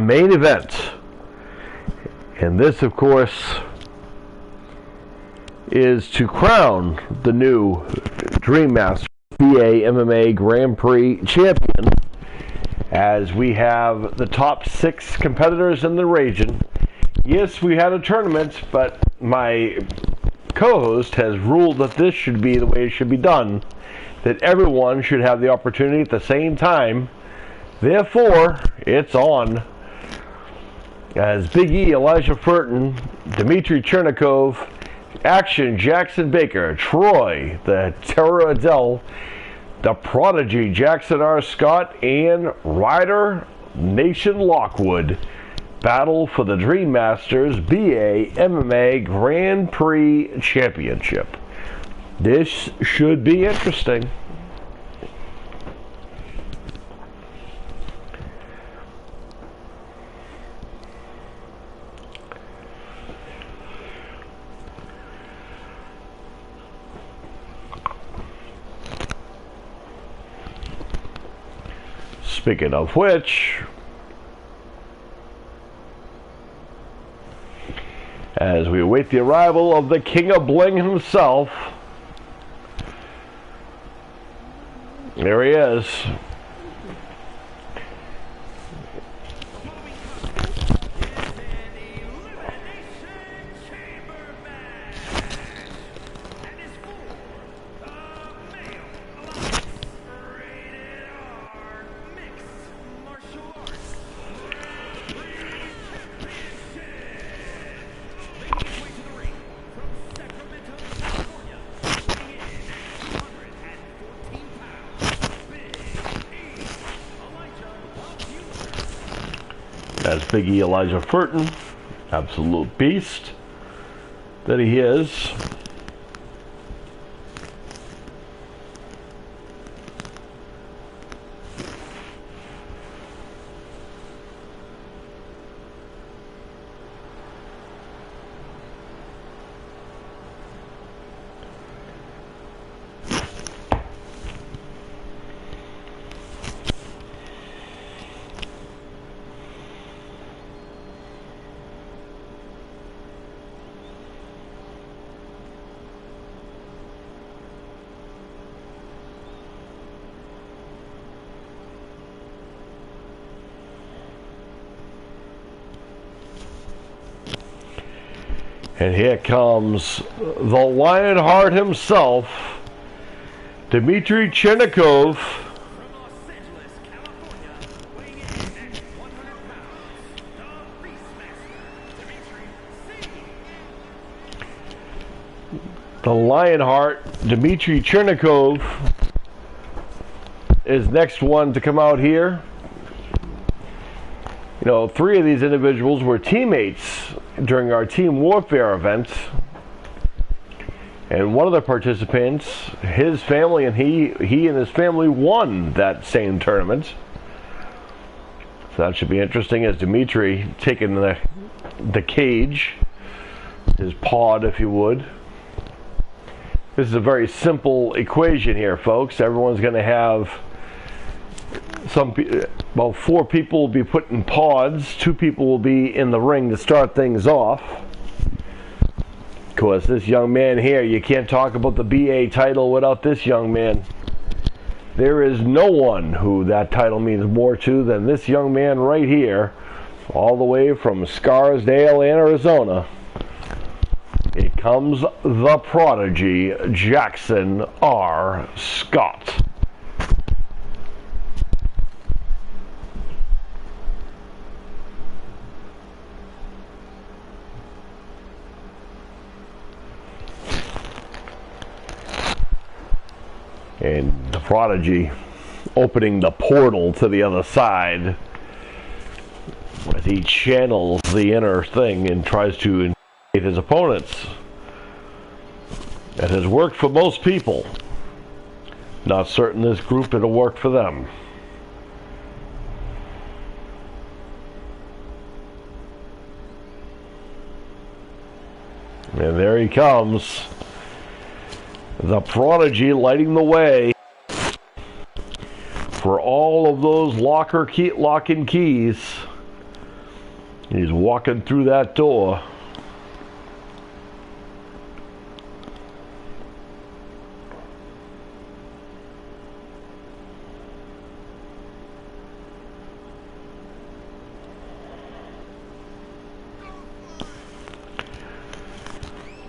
main event. And this, of course, is to crown the new Dream Master BA MMA Grand Prix champion, as we have the top 6 competitors in the region. Yes, we had a tournament, but my co-host has ruled that this should be the way it should be done, that everyone should have the opportunity at the same time. Therefore, it's on. As Big E, Elijah Furton, Dmitry Chernikov, Action Jackson Baker, Troy, the Terror Adele, the Prodigy Jackson R. Scott, and Ryder Nation Lockwood battle for the Dream Masters BA MMA Grand Prix Championship. This should be interesting. Speaking of which, as we await the arrival of the King of Bling himself, there he is. As Big E Elijah Furton, absolute beast that he is. And here comes the Lionheart himself, Dmitry Chernikov. The Lionheart, Dmitry Chernikov, is next one to come out here. You know, 3 of these individuals were teammates during our Team Warfare event, and one of the participants, his family and he and his family won that same tournament. So that should be interesting, as Dmitry taking the cage, his pod, if you would. This is a very simple equation here, folks. Everyone's going to have about 4 people will be put in pods, 2 people will be in the ring to start things off. Of course, this young man here, you can't talk about the BA title without this young man. There is no one who that title means more to than this young man right here, all the way from Scarsdale, Arizona. It comes the Prodigy Jackson R. Scott. And the Prodigy opening the portal to the other side as he channels the inner thing and tries to intimidate his opponents. That has worked for most people. Not certain this group it'll work for them. And there he comes. The Prodigy lighting the way for all of those lock and keys. He's walking through that door.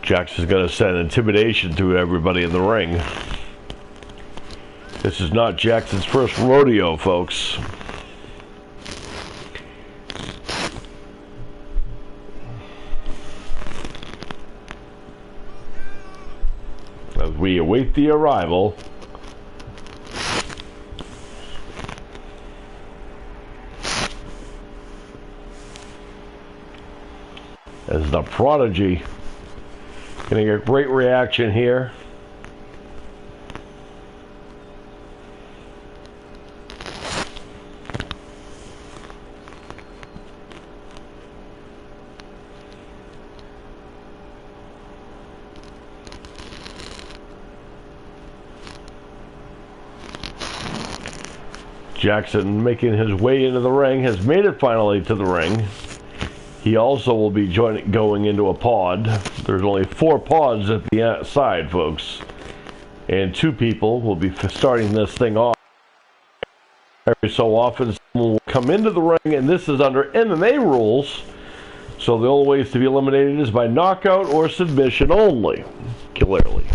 Jackson's going to send intimidation to everybody in the ring. This is not Jackson's first rodeo, folks. As we await the arrival as the Prodigy. Getting a great reaction here. Jackson making his way into the ring, has made it finally to the ring. He also will be going into a pod. There's only 4 pods at the side, folks. And 2 people will be starting this thing off. Every so often, someone will come into the ring, and this is under MMA rules. So the only ways to be eliminated is by knockout or submission only, clearly.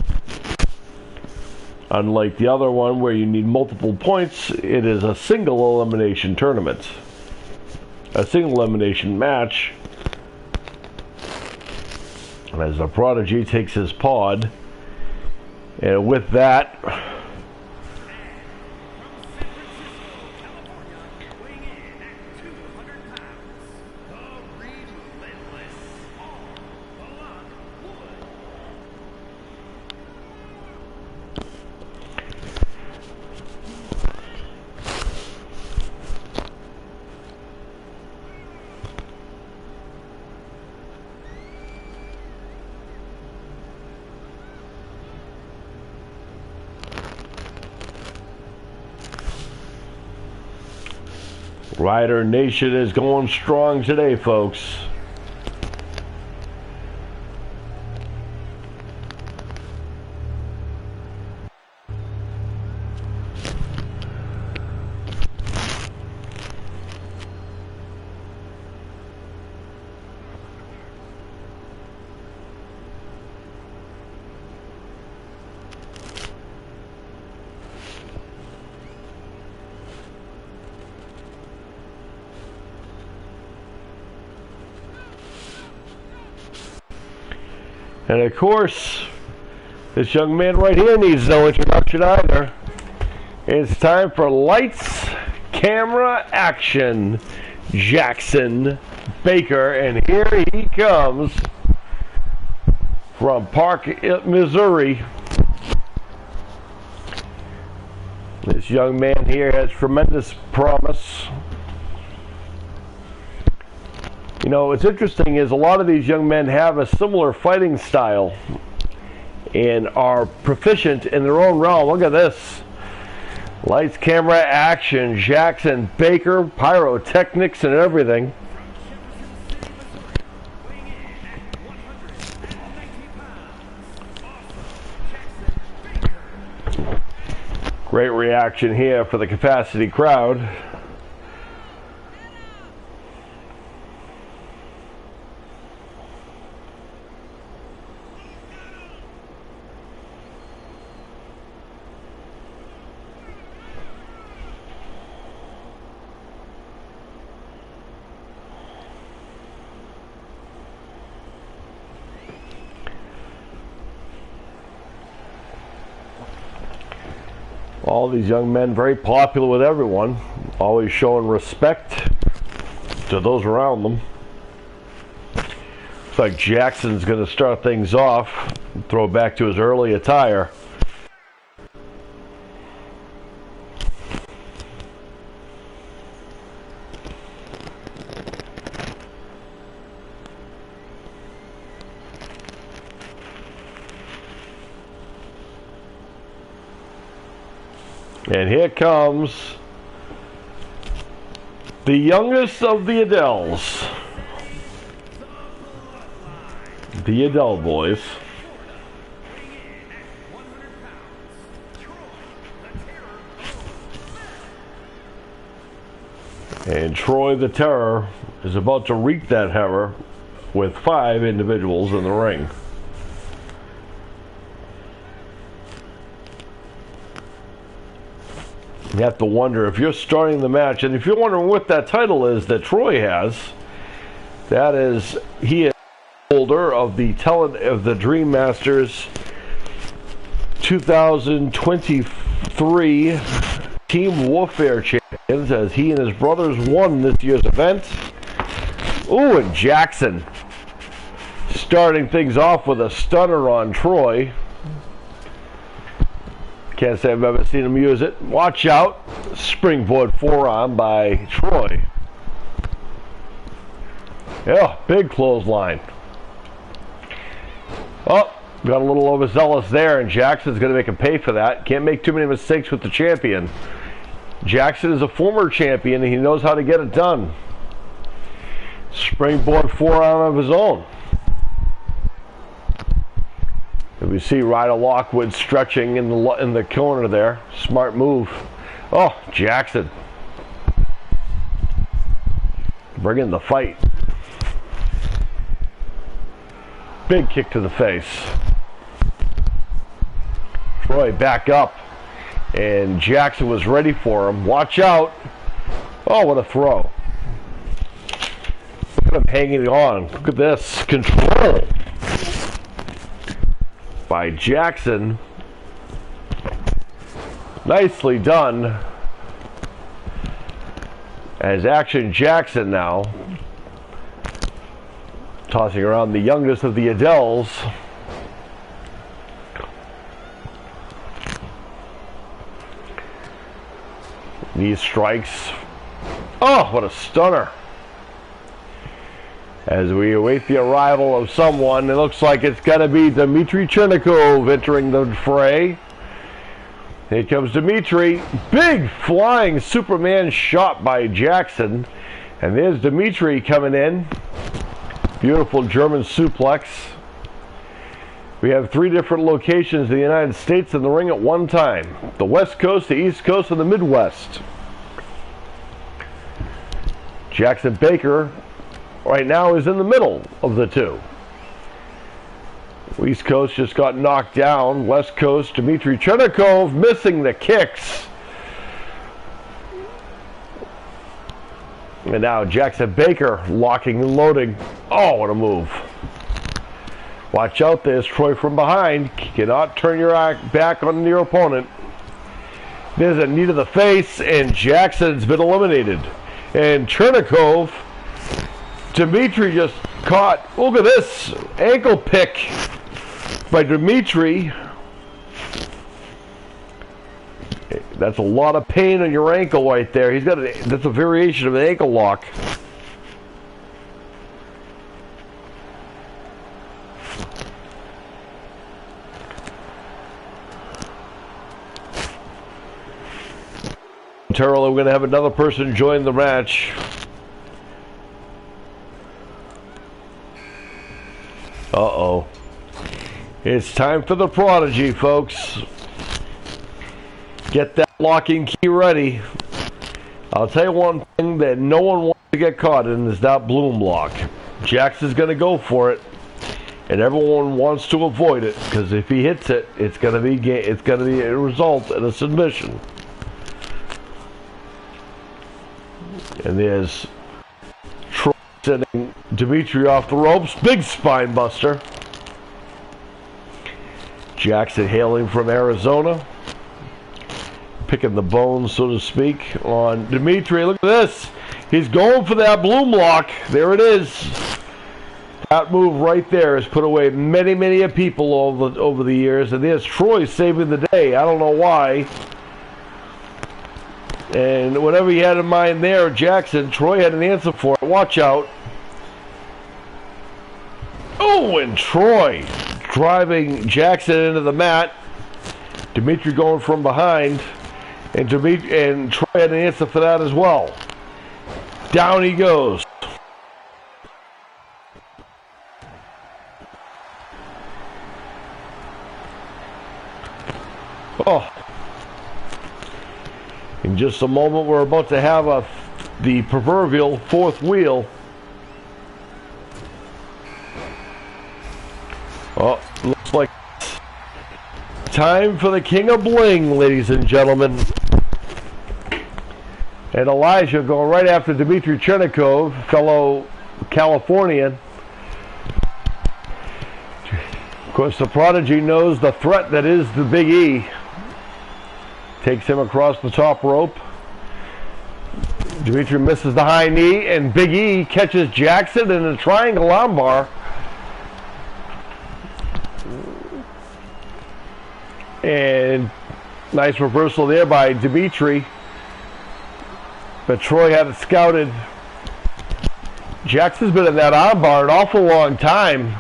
Unlike the other one where you need multiple points, it is a single elimination tournament. A single elimination match. As the Prodigy takes his pod. And with that, Rider Nation is going strong today, folks. And of course, this young man right here needs no introduction either. It's time for lights, camera, action. Jackson Baker, and here he comes from Park, Missouri. This young man here has tremendous promise. You know, what's interesting is a lot of these young men have a similar fighting style and are proficient in their own realm. Look at this. Lights, camera, action. Jackson Baker, pyrotechnics and everything. Great reaction here for the capacity crowd. All these young men very popular with everyone, always showing respect to those around them. Looks like Jackson's going to start things off, throw back to his early attire. And here comes the youngest of the Adeles. the Adele boys. And Troy the Terror is about to wreak that terror with 5 individuals in the ring. You have to wonder if you're starting the match, and if you're wondering what that title is that Troy has, that is, he is holder of the Dream Masters 2023 Team Warfare Champions, as he and his brothers won this year's event. Ooh, and Jackson starting things off with a stunner on Troy. Can't say I've ever seen him use it. Watch out. Springboard forearm by Troy. Yeah, big clothesline. Oh, got a little overzealous there, and Jackson's going to make him pay for that. Can't make too many mistakes with the champion. Jackson is a former champion, and he knows how to get it done. Springboard forearm of his own. And we see Ryder Lockwood stretching in the corner there. Smart move. Oh, Jackson. Bringing the fight. Big kick to the face. Troy back up. And Jackson was ready for him. Watch out. Oh, what a throw. Look at him hanging on. Look at this. Control by Jackson. Nicely done. As Action Jackson now tossing around the youngest of the Adeles. Knee strikes. Oh, what a stunner. As we await the arrival of someone, it looks like it's going to be Dmitry Chernikov entering the fray. Here comes Dmitry. Big flying Superman shot by Jackson. And there's Dmitry coming in. Beautiful German suplex. We have 3 different locations in the United States in the ring at one time. The West Coast, the East Coast, and the Midwest. Jackson Baker right now is in the middle of the two. East Coast just got knocked down. West Coast, Dmitry Chernikov missing the kicks. And now Jackson Baker locking and loading. Oh, what a move. Watch out, there's Troy from behind. Cannot turn your back on your opponent. There's a knee to the face, and Jackson's been eliminated. And Chernikov, Dmitry just caught. Look at this ankle pick by Dmitry. That's a lot of pain on your ankle right there. He's got that's a variation of an ankle lock. Momentarily, we're going to have another person join the match. Uh-oh. It's time for the prodigy, folks. Get that locking key ready. I'll tell you one thing that no one wants to get caught in is that bloom lock. Jackson's going to go for it, and everyone wants to avoid it, because if he hits it, it's going to be a result in a submission. And there's Troy sending Dmitry off the ropes. Big spine buster. Jackson hailing from Arizona. Picking the bones, so to speak, on Dmitry. Look at this. He's going for that bloom lock. There it is. That move right there has put away many, many people over the years. And there's Troy saving the day. I don't know why. And whatever he had in mind there, Jackson, Troy had an answer for it. Watch out. Oh, and Troy driving Jackson into the mat. Dmitry going from behind. And Troy had an answer for that as well. Down he goes. Oh. In just a moment, we're about to have the proverbial fourth wheel. Oh, looks like time for the King of Bling, ladies and gentlemen. And Elijah going right after Dmitry Chernikov, fellow Californian. Of course, the Prodigy knows the threat that is the Big E. Takes him across the top rope. Dmitry misses the high knee, and Big E catches Jackson in a triangle armbar. And nice reversal there by Dmitry. But Troy had it scouted. Jackson's been in that armbar an awful long time.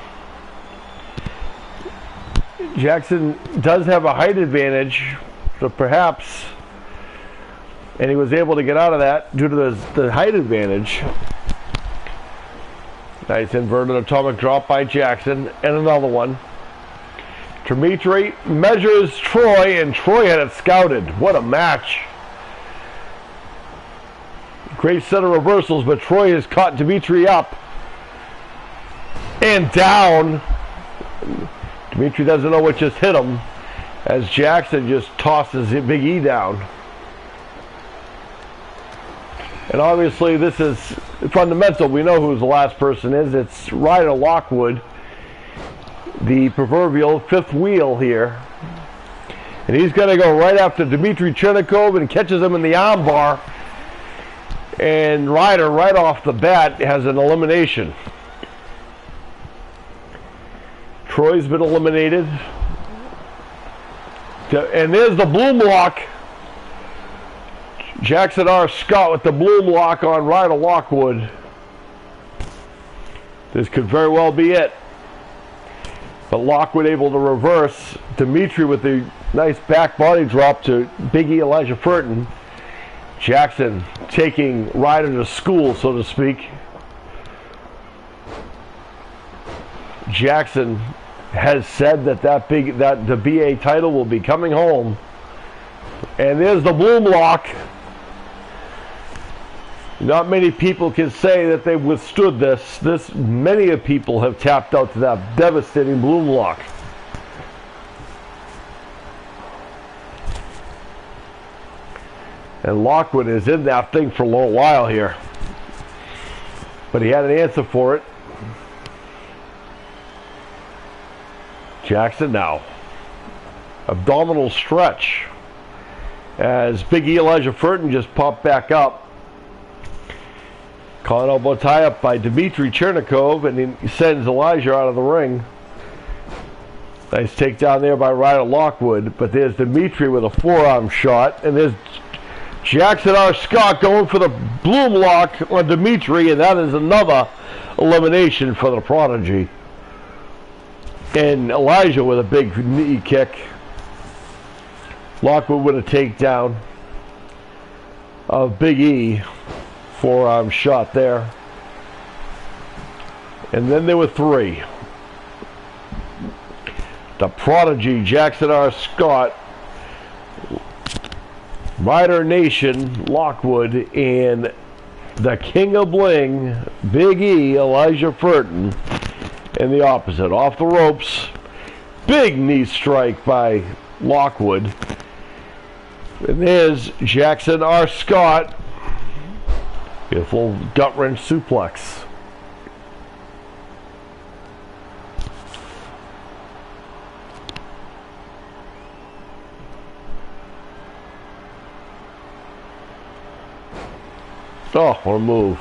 Jackson does have a height advantage, so perhaps, and he was able to get out of that due to the height advantage. Nice inverted atomic drop by Jackson, and another one. Dmitry measures Troy, and Troy had it scouted. What a match. Great set of reversals, but Troy has caught Dmitry up and down. Dmitry doesn't know what just hit him as Jackson just tosses Big E down. And obviously this is fundamental. We know who the last person is. It's Ryder Lockwood, the proverbial fifth wheel here. And he's going to go right after Dmitry Chernikov and catches him in the armbar. And Ryder, right off the bat, has an elimination. Troy's been eliminated. And there's the Bloom Lock. Jackson R. Scott with the Bloom Lock on Ryder Lockwood. This could very well be it. But Lockwood able to reverse. Dmitry with the nice back body drop to Big E Elijah Furton. Jackson taking Ryder to school, so to speak. Jackson has said that the BA title will be coming home. And there's the Bloom Lock. Not many people can say that they've withstood this. Many of people have tapped out to that devastating Bloom Lock. And Lockwood is in that thing for a little while here. But he had an answer for it. Jackson now. Abdominal stretch. As Big E Elijah Furton just popped back up. Caught elbow tie up by Dmitry Chernikov, and he sends Elijah out of the ring. Nice takedown there by Ryder Lockwood. But there's Dmitry with a forearm shot. And there's Jackson R. Scott going for the Bloom Lock on Dmitry, and that is another elimination for the Prodigy. And Elijah with a big knee kick. Lockwood with a takedown of Big E. Forearm shot there. And then there were three. The Prodigy, Jackson R. Scott, Ryder Nation, Lockwood, and the King of Bling, Big E, Elijah Furton, and the opposite. Off the ropes, big knee strike by Lockwood. And there's Jackson R. Scott. Beautiful gut wrench suplex. Oh, what a move.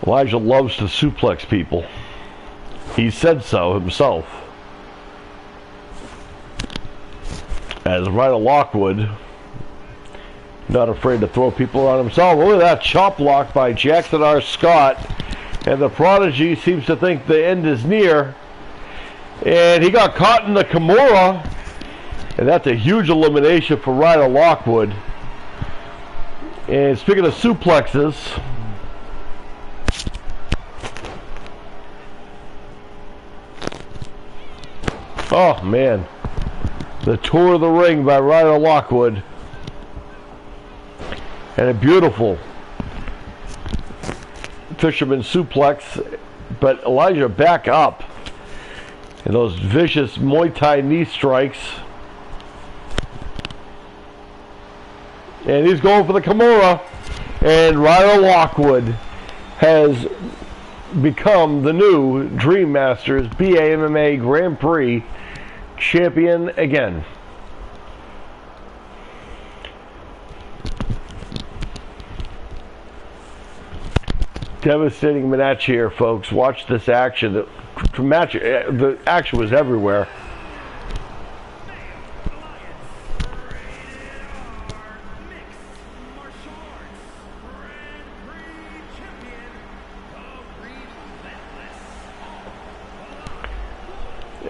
Elijah loves to suplex people. He said so himself. As Ryder Lockwood, not afraid to throw people on himself. Look at that chop block by Jackson R. Scott. And the Prodigy seems to think the end is near. And he got caught in the Kimura. And that's a huge elimination for Ryder Lockwood. And speaking of suplexes, oh man, The tour of the ring by Ryder Lockwood. And a beautiful fisherman suplex. But Elijah back up. And those vicious Muay Thai knee strikes. And he's going for the Kimura. And Ryder Lockwood has become the new Dream Masters BA MMA Grand Prix champion again. Devastating match here, folks. Watch this action. The action was everywhere.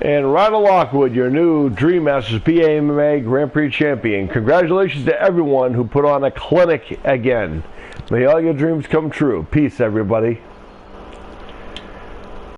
And Ryder Lockwood, your new Dream Masters BA MMA Grand Prix champion. Congratulations to everyone who put on a clinic again. May all your dreams come true. Peace, everybody.